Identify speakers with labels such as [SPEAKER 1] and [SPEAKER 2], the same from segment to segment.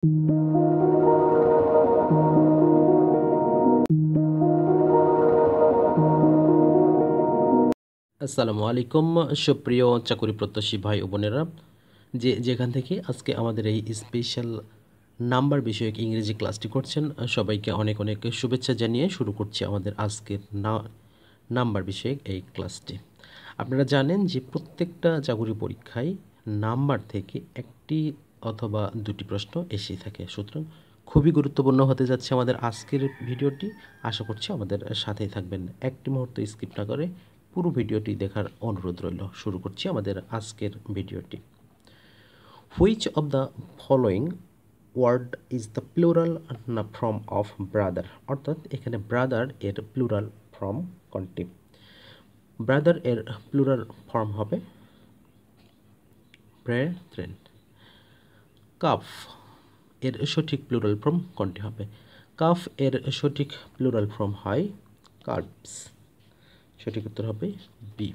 [SPEAKER 1] আসসালামু আলাইকুম সুপ্রিয় চাকরি প্রত্যাশী ভাই ও বোনেরা, যেখান থেকে আজকে আমাদের এই স্পেশাল নাম্বার বিষয়ক ইংরেজি ক্লাসটি করছেন, সবাইকে অনেক অনেক শুভেচ্ছা জানিয়ে শুরু করছি আমাদের আজকের নাম্বার বিষয়ক এই ক্লাসটি। আপনারা জানেন যে প্রত্যেকটা চাকরি পরীক্ষায় নাম্বার থেকে একটি অথবা দুটি প্রশ্ন এসেই থাকে, সুতরাং খুবই গুরুত্বপূর্ণ হতে যাচ্ছে আমাদের আজকের ভিডিওটি। আশা করছি আমাদের সাথেই থাকবেন, একটি মুহূর্ত স্কিপ না করে পুরো ভিডিওটি দেখার অনুরোধ রইল। শুরু করছি আমাদের আজকের ভিডিওটি। Which of the following word is the plural form of brother, অর্থাৎ এখানে ব্রাদার এর প্লুরাল ফর্ম কোনটি? ব্রাদার এর প্লুরাল ফর্ম হবে ব্রেথ্রেন। কাফ এর সঠিক প্লুরাল ফর্ম কোনটি হবে? কাফ এর সঠিক প্লুরাল ফর্ম হয় কার্ভস। সঠিক উত্তর হবে বি।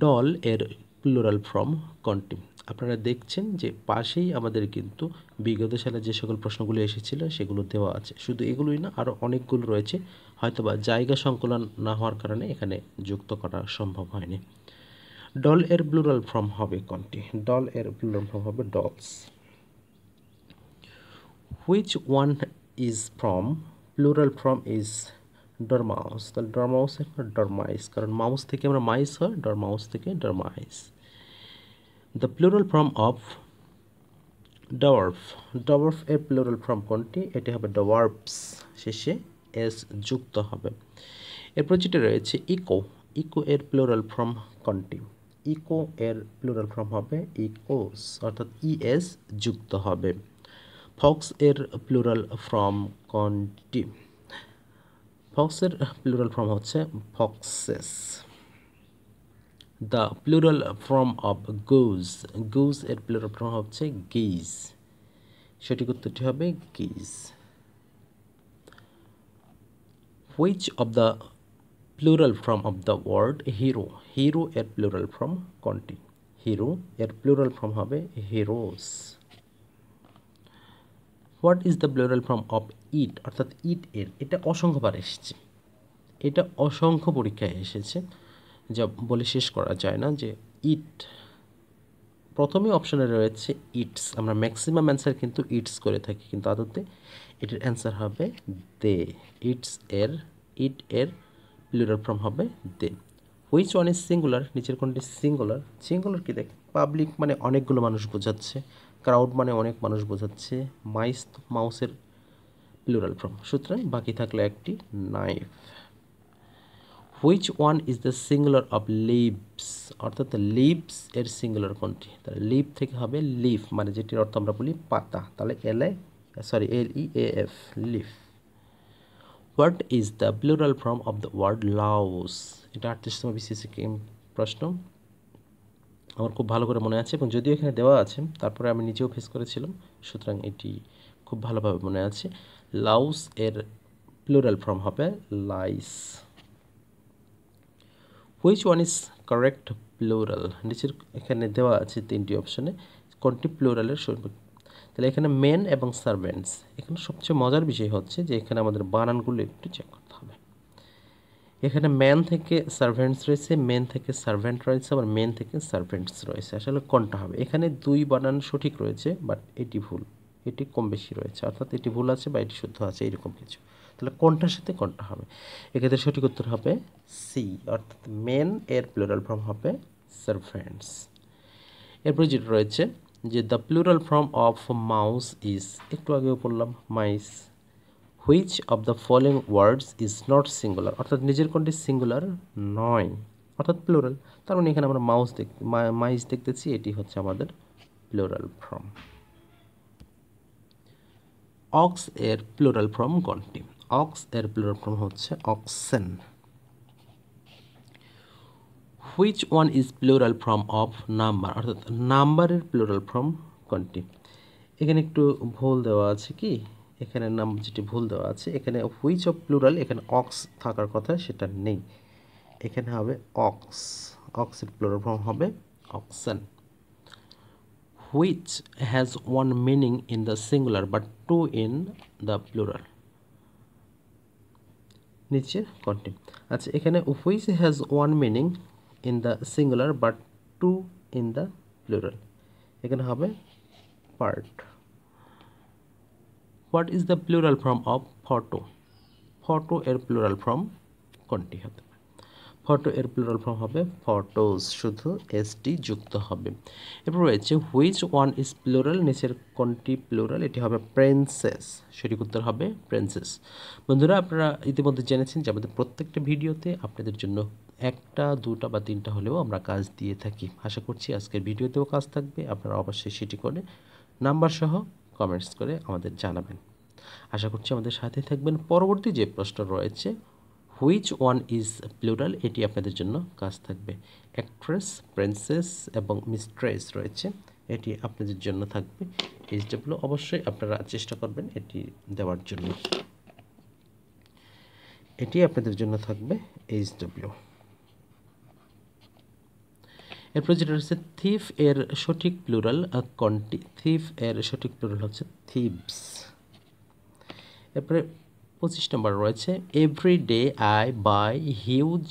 [SPEAKER 1] ডল এর প্লুরাল ফর্ম কোনটি? আপনারা দেখছেন যে পাশেই আমাদের কিন্তু বিগত সালে যে সকল প্রশ্নগুলো এসেছিল সেগুলো দেওয়া আছে। শুধু এগুলোই না, আরও অনেকগুলো রয়েছে, হয়তোবা জায়গা সংকলন না হওয়ার কারণে এখানে যুক্ত করা সম্ভব হয়নি। ডল এর প্লুরাল ফর্ম হবে কোনটি? ডল এর প্লুরাল ফর্ম হবে dolls. Which one is from plural form is dormouse. তাহলে ডরমাউস এর ডরমাইস, কারণ মাউস থেকে আমরা মাইস হয়, ডরমাউস থেকে dormice. The plural form of dwarf. Dwarf এর প্লুরাল ফর্ম কোনটি? এটি হবে ডওয়ার্পস, শেষে এস যুক্ত হবে। এরপর যেটা রয়েছে ইকো। ইকো এর প্লুরাল ফর্ম কোনটি? ইকো এর প্লুরাল ফর্ম হবে ইকোস, অর্থাৎ ইএস যুক্ত হবে। ফক্স এর প্লুরাল ফর্ম কোনটি? ফক্সের প্লুরাল ফর্ম হচ্ছে foxes. The plural form of Goodge. Goodge এর প্লুরাল ফর্ম হচ্ছে গিজ। সঠিক উত্তরটি হবে গিজ। Which of the plural form of the word hero. Hero এর প্লুরাল ফর্ম কোনটি? হিরো এর প্লুরাল ফর্ম হবে heroes. What is the plural form of it, অর্থাৎ ইট এর, এটা অসংখ্যবার এসেছে, এটা অসংখ্য পরীক্ষায় এসেছে, যা বলে শেষ করা যায় না। যে ইট প্রথমে অপশনে রয়েছে ইটস, আমরা ম্যাক্সিমাম অ্যান্সার কিন্তু ইটস করে থাকি, কিন্তু আদতে এটার অ্যান্সার হবে দে। ইট এর প্লুরাল ফর্ম হবে দে। হুইচ ওয়ান ইজ সিঙ্গুলার, নিচের কোনটি সিঙ্গুলার? সিঙ্গুলার কি দেখ, পাবলিক মানে অনেকগুলো মানুষ বোঝাচ্ছে, ক্রাউড মানে অনেক মানুষ বোঝাচ্ছে, মাউসের প্লুরাল ফর্ম, সুতরাং বাকি থাকলো একটি knife. Which one is the singular of leaves, অর্থাৎ লিভস এর সিঙ্গুলার কোনটি? তাহলে লিভ থেকে হবে লিফ, মানে যেটির অর্থ আমরা বলি পাতা, তাহলে LEAF, leaf. What is the plural form of the word louse? এটা 38তম বিসিএস প্রশ্ন, আমার খুব ভালো করে মনে আছে, এবং যদিও এখানে দেওয়া আছে তারপরে আমি নিজেও ফেস করেছিলাম, সুতরাং এটি খুব ভালোভাবে মনে আছে। লাউস এর প্লুরাল ফর্ম হবে lice. Which one is correct plural? নিচের এখানে দেওয়া আছে তিনটি অপশনে, কোনটি প্লুরালের সঠিক? তাহলে এখানে মেন এবং সার্ভেন্টস। এখানে সবচেয়ে মজার বিষয় হচ্ছে যে এখানে আমাদের বানানগুলো একটু চেক করতে হবে। এখানে ম্যান থেকে সার্ভেন্টস রয়েছে, মেন থেকে সার্ভেন্ট রয়েছে, আবার মেন থেকে সার্ভেন্টস রয়েছে। আসলে কোনটা হবে? এখানে দুই বানান সঠিক রয়েছে, বাট এটি ভুল, এটি কম বেশি রয়েছে, অর্থাৎ এটি ভুল আছে বা এটি শুদ্ধ আছে, এরকম কিছু। তাহলে কোনটার সাথে কোনটা হবে? এক্ষেত্রে সঠিক উত্তর হবে সি, অর্থাৎ মেন এর প্লুরাল ফর্ম হবে সার্ভেন্টস। এরপরে যেটা রয়েছে যে the plural form of mouse is, একটু আগেও বললাম mice. Which of the following words is not singular, অর্থাৎ নিজের কোনটি সিঙ্গুলার নয়, অর্থাৎ প্লুরাল। তার মানে এখানে আমরা মাইস দেখতেছি, এটি হচ্ছে আমাদের প্লুরাল ফর্ম। অক্স এর প্লুরাল ফর্ম কোনটি? অক্স এর প্লুরাল ফর্ম হচ্ছে oxen. Which one is plural form of number, অর্থাৎ নাম্বারের প্লুরাল ফর্ম কোনটি? এখানে একটু ভুল দেওয়া আছে, কি এখানে নাম যেটি ভুল দেওয়া আছে, এখানে হুইচ অফ প্লুরাল, এখানে অক্স থাকার কথা সেটা নেই, এখানে হবে অক্স। অক্সের প্লুরাল ফর্ম হবে oxen. which has one meaning in the singular but two in the plural। নিচের কোনটি? আচ্ছা, এখানে which has one meaning in the singular but two in the plural, এখানে হবে part। What is the plural form of photo? Photo এর plural form কোনটি হতে পারে? ফটো এর প্লুরাল ফর্ম হবে ফটোস, শুধু এসটি যুক্ত হবে। এরপর রয়েছে হুইচ ওয়ান ইজ প্লুরাল, নিচের কোনটি প্লুরাল? এটি হবে প্রিন্সেস, সঠিক উত্তর হবে প্রিন্সেস। বন্ধুরা, আপনারা ইতিমধ্যে জেনেছেন যে আমাদের প্রত্যেকটা ভিডিওতে আপনাদের জন্য একটা, দুটা বা তিনটা হলেও আমরা কাজ দিয়ে থাকি। আশা করছি আজকের ভিডিওতেও কাজ থাকবে, আপনারা অবশ্যই সেটি করে নাম্বার সহ কমেন্টস করে আমাদের জানাবেন। আশা করছি আমাদের সাথে থাকবেন। পরবর্তী যে প্রশ্ন রয়েছে হুইচ ওয়ান ইজ প্লুরাল, এটি আপনাদের জন্য কাজ থাকবে। অ্যাক্ট্রেস, প্রিন্সেস এবং মিস্ট্রেস রয়েছে, এটি আপনাদের জন্য থাকবে। এইচডব্লিউ অবশ্যই আপনারা চেষ্টা করবেন এটি দেওয়ার জন্য, এটি আপনাদের জন্য থাকবে এইচডব্লিউ। এরপর যেটা রয়েছে থিফ এর সঠিক প্লুরাল কোনটি? থিফ এর সঠিক প্লুরাল হচ্ছে থিভস। এরপরে 25 নম্বর রয়েছে every day I buy huge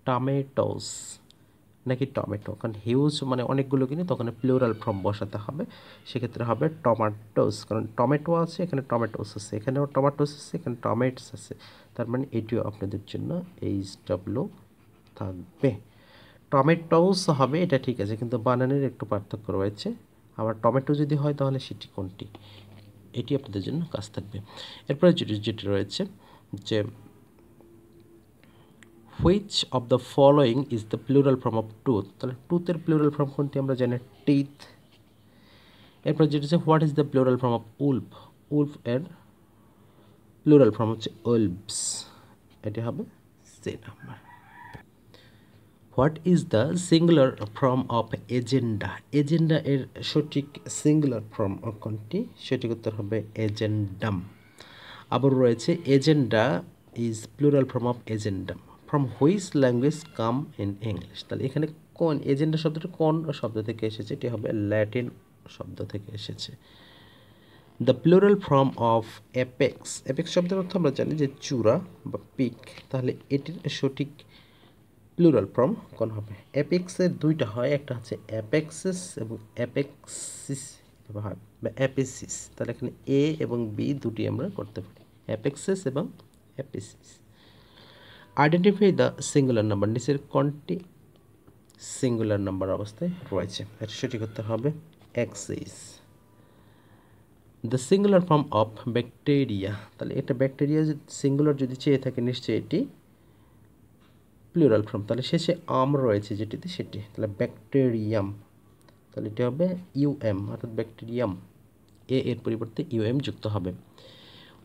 [SPEAKER 1] tomatoes, নাকি টমেটো? কারণ হিউজ মানে অনেকগুলো কিনে, তখন প্লুরাল ফর্ম বসাতে হবে, সেক্ষেত্রে হবে টমাটোস, কারণ টমেটো আছে, এখানে টমেটোস আছে, এখানেও টমেটোস আছে, এখানে টমেটোস আছে, তার মানে এটিও আপনাদের জন্য এইচডব্লিউ থাকবে। টমেটোস হবে, এটা ঠিক আছে, কিন্তু বানানের একটু পার্থক্য রয়েছে। আবার টমেটো যদি হয় তাহলে সেটি কোনটি, এটি আপনাদের জন্য কাজ থাকবে। এরপরে যেটি রয়েছে যে which of the following is the plural form of tooth, তাহলে টুথের প্লুরাল ফর্ম কোনটি? আমরা জানি টিথ। এরপরে যেটি হচ্ছে what is the plural form of wolf, wolf এর প্লুরাল ফর্ম হচ্ছে উলভস, এটি হবে C number. What is the singular form of agenda, agenda এর সঠিক সিঙ্গুলার ফর্ম কোনটি? সঠিক উত্তর হবে এজেন্ডাম। আবার রয়েছে agenda is plural form of agendum, from which language come in English, তাহলে এখানে কোন এজেন্ডা শব্দটা কোন শব্দ থেকে এসেছে? এটি হবে ল্যাটিন শব্দ থেকে এসেছে। The plural form of apex, apex শব্দের অর্থ আমরা জানি যে চূড়া বা পিক, তাহলে এটির সঠিক প্লুরাল ফর্ম কোন হবে? অ্যাপেক্সের দুইটা হয়, একটা হচ্ছে অ্যাপেক্সিস এবং অ্যাপেক্সিস বা অ্যাপেসিস, তাহলে এখানে এ এবং বি দুটি আমরা করতে পারি, অ্যাপেক্সিস এবং অ্যাপেসিস। আইডেন্টিফাই দ্য সিঙ্গুলার নাম্বার, নিচের কোনটি সিঙ্গুলার নাম্বার অবস্থায় রয়েছে? এটা সঠিক উত্তর হবে axis. The singular form of bacteria, তাহলে এটা ব্যাকটেরিয়া সিঙ্গুলার যদি চেয়ে থাকে নিশ্চয়ই এটি প্লুরাল ফর্ম, তাহলে শেষে আম রয়েছে যেটিতে সেটি, তাহলে ব্যাকটেরিয়াম, তাহলে এটি হবে ইউএম, অর্থাৎ ব্যাকটেরিয়াম, এ এর পরিবর্তে ইউএম যুক্ত হবে।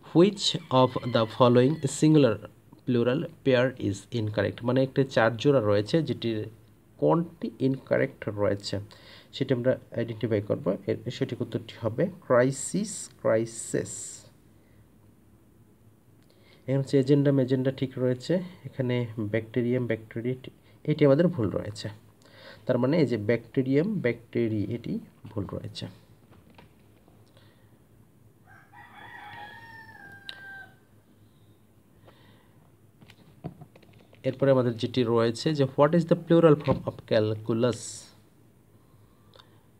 [SPEAKER 1] Which of the following singular plural pair is incorrect, মানে একটা চার জোড়া রয়েছে যেটির কোনটি ইনকারেক্ট রয়েছে সেটি আমরা আইডেন্টিফাই করব। এর সঠিক উত্তরটি হবে ক্রাইসিস, ক্রাইসিস। এখানে হচ্ছে এজেন্ডাম, এজেন্ডা ঠিক রয়েছে, এখানে ব্যাকটেরিয়াম, ব্যাকটেরিয়া এটি আমাদের ভুল রয়েছে, তার মানে এই যে ব্যাকটেরিয়াম, ব্যাকটেরি এটি ভুল রয়েছে। এরপরে আমাদের যেটি রয়েছে যে what is the plural form of calculus,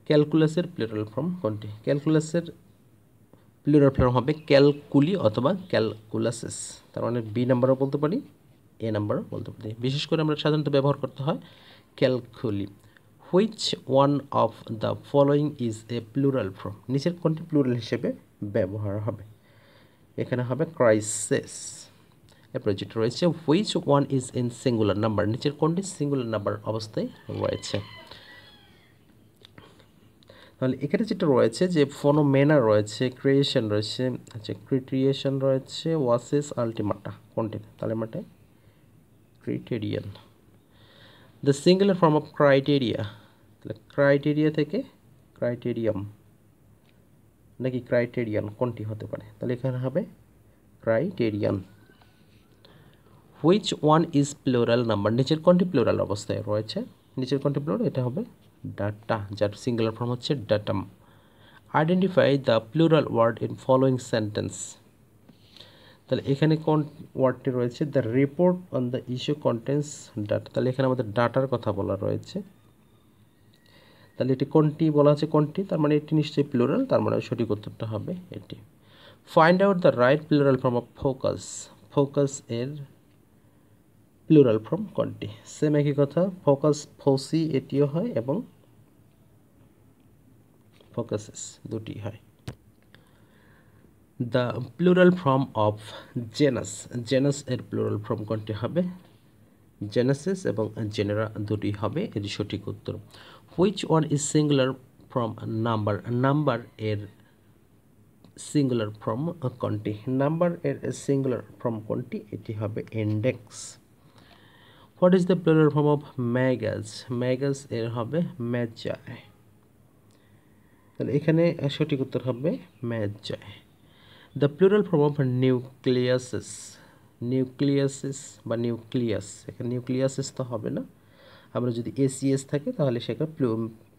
[SPEAKER 1] ক্যালকুলাসের প্লুরাল ফর্ম কোনটি? ক্যালকুলাসের প্লুরাল ফর্ম হবে ক্যালকুলি অথবা ক্যালকুলাসেস, তার মানে বি নাম্বারও বলতে পারি, এ নাম্বারও বলতে পারি, বিশেষ করে আমরা সাধারণত ব্যবহার করতে হয় calculi. Which one of the following is a plural form, নিচের কোনটি প্লুরাল হিসেবে ব্যবহার হবে? এখানে হবে ক্রাইসিস। এরপরে যেটা রয়েছে which one is in singular number, নিচের কোনটি সিঙ্গুলার নাম্বার অবস্থায় রয়েছে? তাহলে এখানে যেটা রয়েছে যে ফনোমেনা রয়েছে, ক্রিয়েশন রয়েছে, আচ্ছা ক্রিয়েশন রয়েছে, ওয়াসেস আলটিমাটা, কোনটি? তাহলে মাটে criterion. The singular form of criteria, তাহলে ক্রাইটেরিয়া থেকে ক্রাইটেরিয়াম নাকি ক্রাইটেরিয়ান, কোনটি হতে পারে? তাহলে এখানে হবে criterion. Which one is plural number, নিচের কোনটি প্লুরাল অবস্থায় রয়েছে? নিচের কোনটি প্লুরাল? এটা হবে ডাটা, যার সিঙ্গুলার ফর্ম হচ্ছে datum. Identify the plural word in following sentence. তাহলে এখানে কোন ওয়ার্ডটি রয়েছে? The report on the issue contains data. তাহলে এখানে আমাদের ডাটার কথা বলা রয়েছে। তাহলে এটি কোনটি বলা আছে? কোনটি, তার মানে এটি নিশ্চয়ই প্লুরাল, তার মানে সঠিক উত্তরটা হবে এটি। Find out the right plural form of focus. Focus এর প্লুরাল ফর্ম কোনটি? সেম একই কথা, ফোকাস ফোসি এটিও হয় এবং ফোকাসেস দুটি হয়। The plural form of genus. Genus এর প্লুরাল ফর্ম কোনটি হবে? জেনাসিস এবং জেনেরা দুটি হবে এটি সঠিক উত্তর। Which one is singular from number. Number এর সিঙ্গুলার ফর্ম কোনটি? নাম্বার এর সিঙ্গুলার ফর্ম কোনটি? এটি হবে index. What is the plural form of magus. Magus এর হবে ম্যাজাই। তাহলে এখানে সঠিক উত্তর হবে magi. The plural form of nucleuses. Nucleuses বা নিউক্লিয়াস, এখানে নিউক্লিয়াসিস তো হবে না, আমরা যদি এসিএস থাকে তাহলে সেটা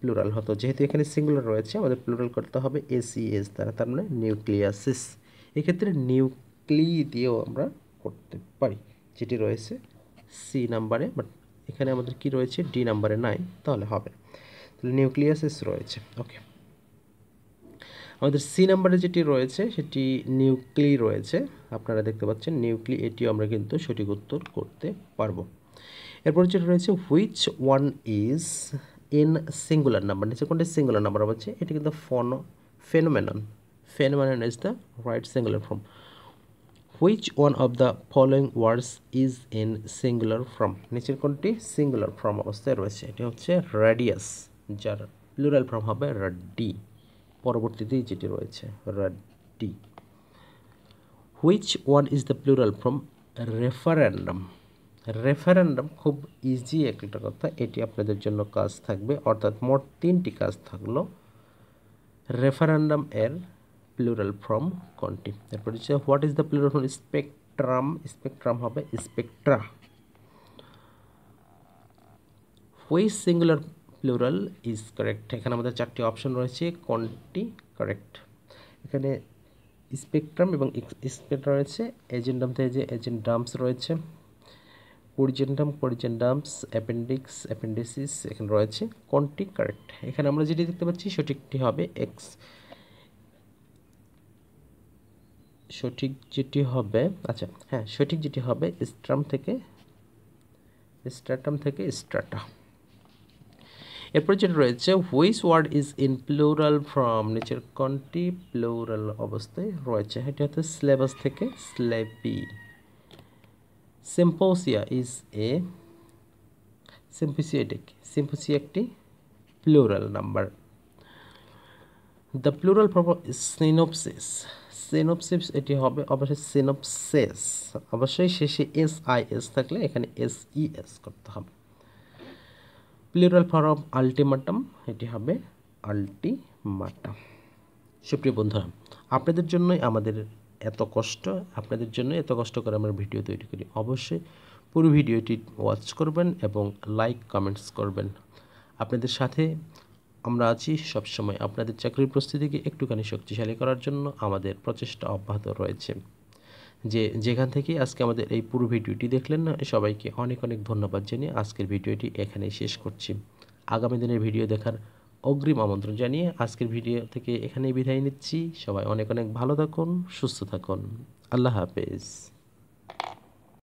[SPEAKER 1] প্লুরাল হতো। যেহেতু এখানে সিঙ্গুলার রয়েছে আমাদের প্লুরাল করতে হবে এসিএস দ্বারা, তার মানে নিউক্লিয়াসিস। এক্ষেত্রে নিউক্লি দিয়েও আমরা করতে পারি, যেটি রয়েছে সি নাম্বারে, বাট এখানে আমাদের কি রয়েছে? ডি নাম্বারে নাই, তাহলে হবে না। তাহলে নিউক্লিয়াসিস রয়েছে। ওকে, আমাদের সি নাম্বারে যেটি রয়েছে সেটি নিউক্লি রয়েছে, আপনারা দেখতে পাচ্ছেন নিউক্লি, এটিও আমরা কিন্তু সঠিক উত্তর করতে পারবো। এরপর যেটা রয়েছে which one is in singular number. নিচে কোনটি সিঙ্গুলার নাম্বার হচ্ছে? এটি কিন্তু phenomenon. Phenomenon is the right singular form. Which one of the following words is in singular form. নিচের কোনটি সিঙ্গুলার ফর্ম অবস্থায় রয়েছে? এটি হচ্ছে রেডিয়াস, যার প্লুরাল ফর্ম হবে রাড্ডি। পরবর্তীতেই যেটি রয়েছে radii. Which one is the plural form referendum. Referendum খুব ইজি একটা কথা, এটি আপনাদের জন্য কাজ থাকবে, অর্থাৎ মোট 3টি কাজ থাকলো। রেফারেন্ডাম এর প্লুরাল ফর্ম কোনটি? এরপর হচ্ছে what is the plural form spectrum. Spectrum হবে spectra. Which singular plural is correct. এখানে আমাদের 4টি অপশন রয়েছে, কোনটি কারেক্ট? এখানে স্পেকট্রাম এবং স্পেকট্রা রয়েছে, এজেন্ডাম থেকে যে এজেন্ডামস রয়েছে, কোরিজেন্ডাম কোরিজেন্ডামস, অ্যাপেন্ডিক্স অ্যাপেন্ডিসিস এখানে রয়েছে, কোনটি কারেক্ট? এখানে আমরা যেটি দেখতে পাচ্ছি সঠিকটি হবে এক্স। সঠিক যেটি হবে, আচ্ছা হ্যাঁ, সঠিক যেটি হবে স্ট্রাটাম থেকে স্ট্রাটা। এরপর যেটা রয়েছে which word is in plural form. নিচের কোনটি প্লুরাল অবস্থায় রয়েছে? এটি হচ্ছে সিলেবাস থেকে স্লেপি। সিম্পোসিয়া ইজ এ সিম্পোসিয়া একটি plural number. The plural form synopsis. Synopsis এটি হবে অবশ্যই সিনোপসিস, অবশ্যই শেষে এস থাকলে এখানে এস করতে হবে। প্লুরাল ফর্ম আলটিমাটাম, এটি হবে আলটিমাটাম। সুপ্রিয় বন্ধুরা, আপনাদের জন্যই আমাদের এত কষ্ট, আপনাদের জন্য এত কষ্ট করে আমরা ভিডিও তৈরি করি। অবশ্যই পুরো ভিডিওটি ওয়াচ করবেন এবং লাইক কমেন্টস করবেন। আপনাদের সাথে আমরা আছি সবসময়। আপনাদের চাকরির প্রস্তুতিকে একটুখানি শক্তিশালী করার জন্য আমাদের প্রচেষ্টা অব্যাহত রয়েছে। যেখান থেকে আজকে আমাদের এই পুরো ভিডিওটি দেখলেন না, সবাইকে অনেক অনেক ধন্যবাদ জানিয়ে আজকের ভিডিওটি এখানেই শেষ করছি। আগামী দিনের ভিডিও দেখার অগ্রিম আমন্ত্রণ জানিয়ে আজকের ভিডিও থেকে এখানেই বিদায় নিচ্ছি। সবাই অনেক অনেক ভালো থাকুন, সুস্থ থাকুন। আল্লাহ হাফেজ।